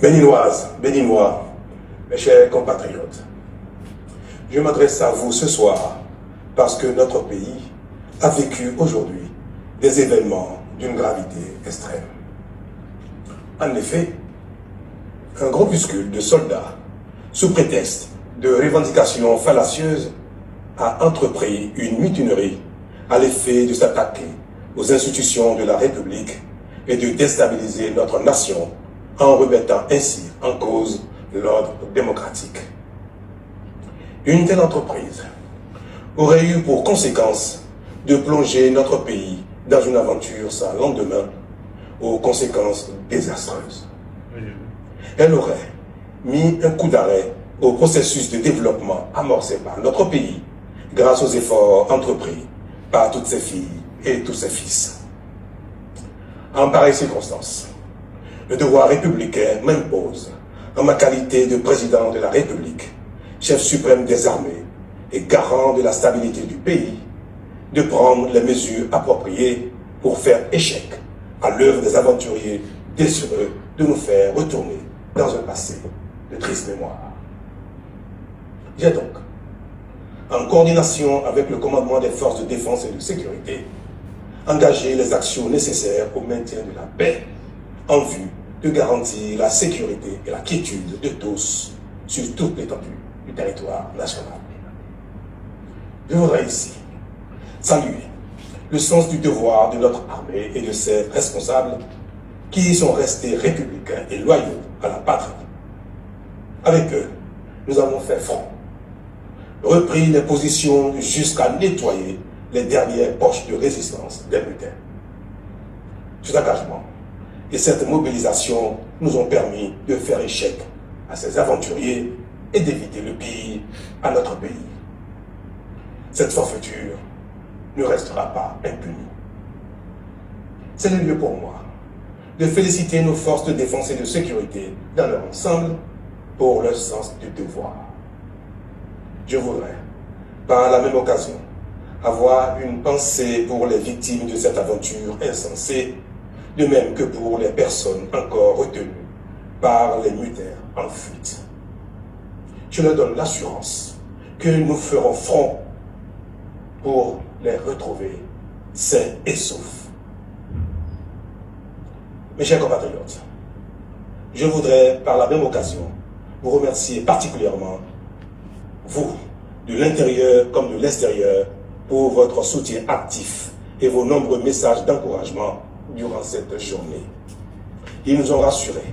Béninoises, Béninois, mes chers compatriotes, je m'adresse à vous ce soir parce que notre pays a vécu aujourd'hui des événements d'une gravité extrême. En effet, un groupuscule de soldats, sous prétexte de revendications fallacieuses, a entrepris une mutinerie à l'effet de s'attaquer aux institutions de la République et de déstabiliser notre nation en remettant ainsi en cause l'ordre démocratique. Une telle entreprise aurait eu pour conséquence de plonger notre pays dans une aventure sans lendemain, aux conséquences désastreuses. Elle aurait mis un coup d'arrêt au processus de développement amorcé par notre pays grâce aux efforts entrepris par toutes ses filles et tous ses fils. En pareille circonstance, le devoir républicain m'impose, en ma qualité de président de la République, chef suprême des armées et garant de la stabilité du pays, de prendre les mesures appropriées pour faire échec à l'œuvre des aventuriers désireux de nous faire retourner dans un passé de triste mémoire. J'ai donc, en coordination avec le commandement des forces de défense et de sécurité, engagé les actions nécessaires au maintien de la paix en vue de garantir la sécurité et la quiétude de tous sur toute l'étendue du territoire national. Je voudrais ici saluer le sens du devoir de notre armée et de ses responsables qui sont restés républicains et loyaux à la patrie. Avec eux, nous avons fait front, repris les positions jusqu'à nettoyer les dernières poches de résistance des mutins. Cet engagement et cette mobilisation nous ont permis de faire échec à ces aventuriers et d'éviter le pire à notre pays. Cette forfaiture ne restera pas impunie. C'est le lieu pour moi de féliciter nos forces de défense et de sécurité dans leur ensemble pour leur sens du devoir. Je voudrais, par la même occasion, avoir une pensée pour les victimes de cette aventure insensée, de même que pour les personnes encore retenues par les mutins en fuite. Je leur donne l'assurance que nous ferons front pour les retrouver sains et saufs. Mes chers compatriotes, je voudrais par la même occasion vous remercier particulièrement, vous, de l'intérieur comme de l'extérieur, pour votre soutien actif et vos nombreux messages d'encouragement durant cette journée. Ils nous ont rassurés